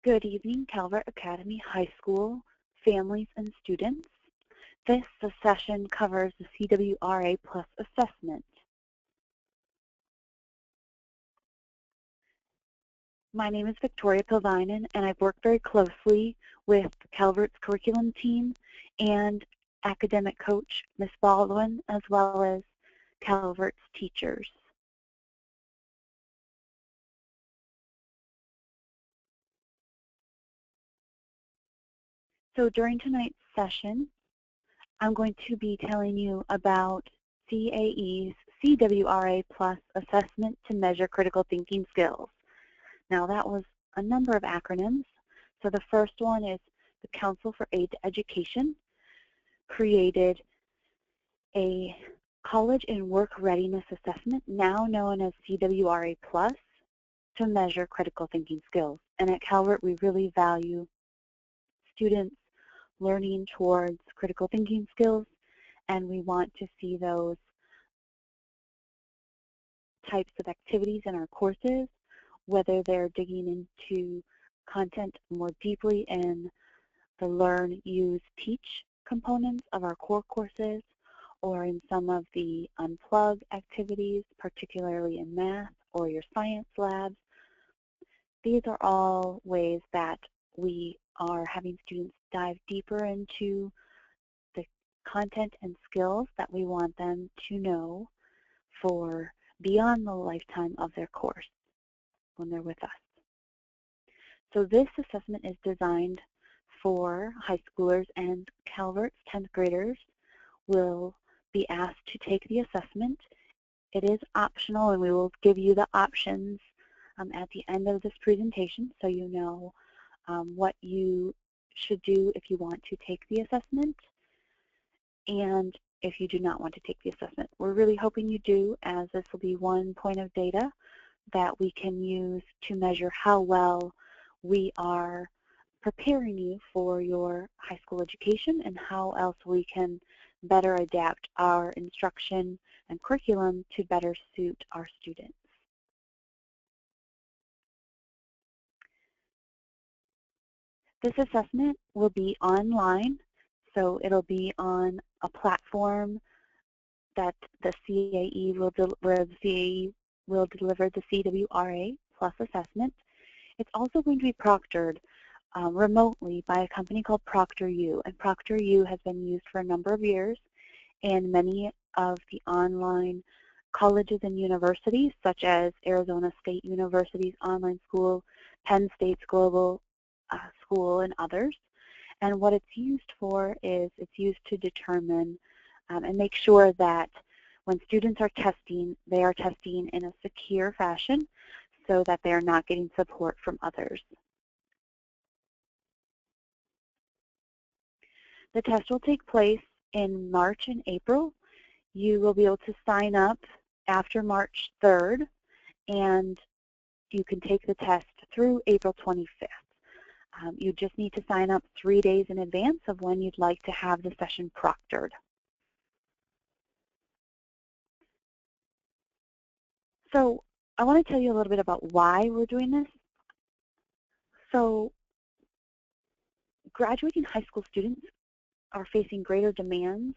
Good evening, Calvert Academy High School families and students. This session covers the CWRA Plus assessment. My name is Victoria Pilvinen, and I've worked very closely with Calvert's curriculum team and academic coach, Ms. Baldwin, as well as Calvert's teachers. So during tonight's session, I'm going to be telling you about CAE's CWRA Plus assessment to measure critical thinking skills. Now that was a number of acronyms. So the first one is the Council for Aid to Education created a college and work readiness assessment, now known as CWRA Plus, to measure critical thinking skills. And at Calvert, we really value students learning towards critical thinking skills, and we want to see those types of activities in our courses, whether they're digging into content more deeply in the learn, use, teach components of our core courses, or in some of the unplug activities, particularly in math or your science labs. These are all ways that we are having students dive deeper into the content and skills that we want them to know for beyond the lifetime of their course when they're with us. So this assessment is designed for high schoolers, and Calvert's 10th graders will be asked to take the assessment. It is optional, and we will give you the options at the end of this presentation so you know what you should do if you want to take the assessment and if you do not want to take the assessment. We're really hoping you do, as this will be one point of data that we can use to measure how well we are preparing you for your high school education and how else we can better adapt our instruction and curriculum to better suit our students. This assessment will be online, so it'll be on a platform that the CAE will where the CAE will deliver the CWRA Plus assessment. It's also going to be proctored remotely by a company called ProctorU, and ProctorU has been used for a number of years, and many of the online colleges and universities, such as Arizona State University's online school, Penn State's global school, and others. And what it's used for is it's used to determine and make sure that when students are testing, they are testing in a secure fashion so that they are not getting support from others. The test will take place in March and April. You will be able to sign up after March 3rd, and you can take the test through April 25th. You just need to sign up 3 days in advance of when you'd like to have the session proctored. So I want to tell you a little bit about why we're doing this. So graduating high school students are facing greater demands,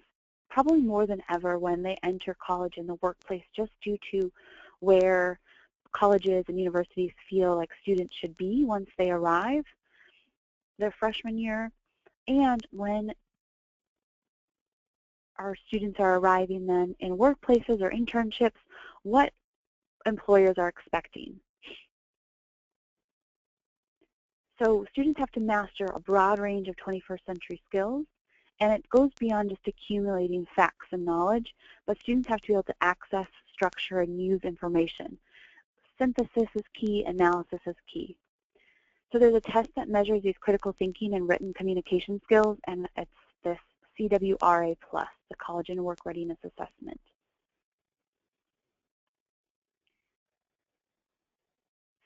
probably more than ever when they enter college and the workplace, just due to where colleges and universities feel like students should be once they arrive their freshman year, and when our students are arriving then in workplaces or internships, what employers are expecting. So students have to master a broad range of 21st century skills, and it goes beyond just accumulating facts and knowledge, but students have to be able to access, structure, and use information. Synthesis is key, analysis is key. So there's a test that measures these critical thinking and written communication skills, and it's this CWRA Plus, the College and Work Readiness Assessment.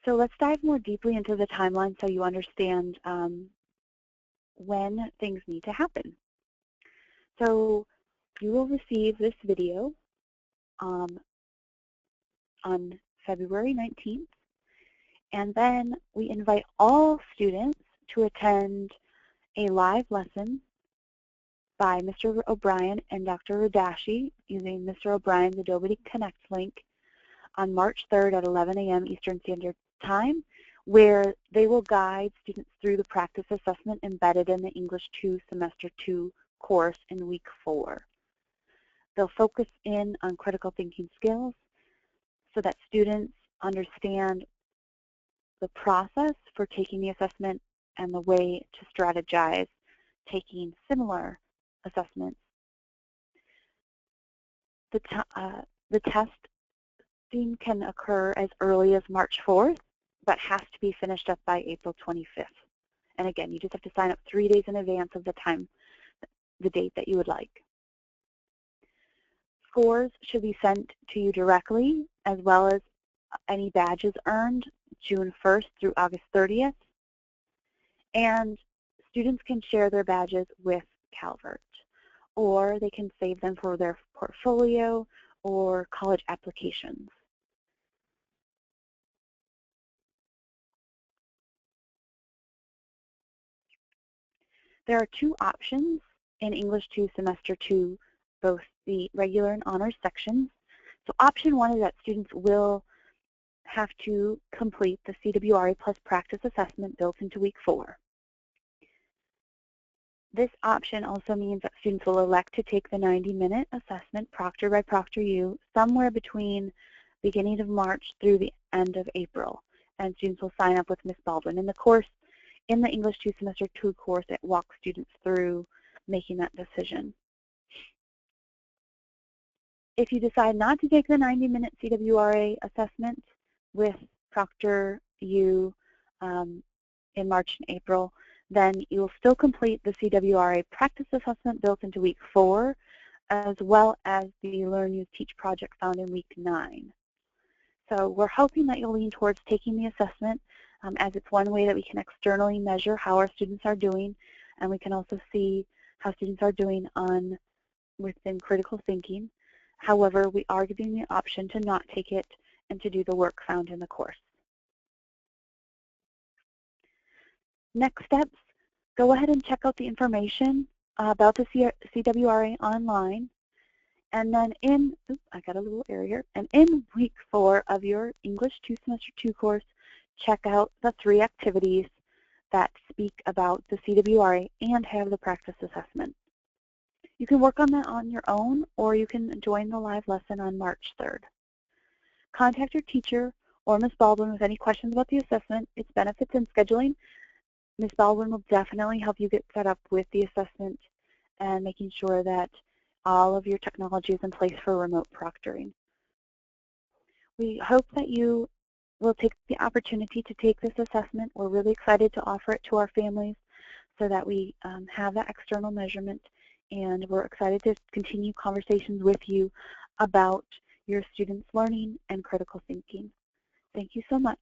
So let's dive more deeply into the timeline so you understand when things need to happen. So you will receive this video on February 19th, And then we invite all students to attend a live lesson by Mr. O'Brien and Dr. Radashi using Mr. O'Brien's Adobe Connect link on March 3rd at 11 a.m. Eastern Standard Time, where they will guide students through the practice assessment embedded in the English 2 Semester 2 course in week 4. They'll focus in on critical thinking skills so that students understand the process for taking the assessment and the way to strategize taking similar assessments. The testing can occur as early as March 4th, but has to be finished up by April 25th. And again, you just have to sign up 3 days in advance of the date that you would like. Scores should be sent to you directly, as well as any badges earned June 1st through August 30th. And students can share their badges with Calvert, or they can save them for their portfolio or college applications. There are 2 options in English 2 Semester 2, both the regular and honors sections. So option 1 is that students will have to complete the CWRA plus practice assessment built into week 4. This option also means that students will elect to take the 90-minute assessment proctored by ProctorU somewhere between beginning of March through the end of April. And students will sign up with Ms. Baldwin. In the course, in the English 2 Semester 2 course, it walks students through making that decision. If you decide not to take the 90-minute CWRA assessment with ProctorU in March and April, then you will still complete the CWRA practice assessment built into week 4, as well as the Learn, Use, Teach project found in week 9. So we're hoping that you'll lean towards taking the assessment, as it's one way that we can externally measure how our students are doing, and we can also see how students are doing within critical thinking. However, we are giving the option to not take it and to do the work found in the course. Next steps, go ahead and check out the information about the CWRA online. And then I got a little error here. And in week 4 of your English 2 Semester 2 course, check out the 3 activities that speak about the CWRA and have the practice assessment. You can work on that on your own, or you can join the live lesson on March 3rd. Contact your teacher or Ms. Baldwin with any questions about the assessment, its benefits, and scheduling. Ms. Baldwin will definitely help you get set up with the assessment and making sure that all of your technology is in place for remote proctoring. We hope that you will take the opportunity to take this assessment. We're really excited to offer it to our families so that we have that external measurement, and we're excited to continue conversations with you about your students' learning and critical thinking. Thank you so much.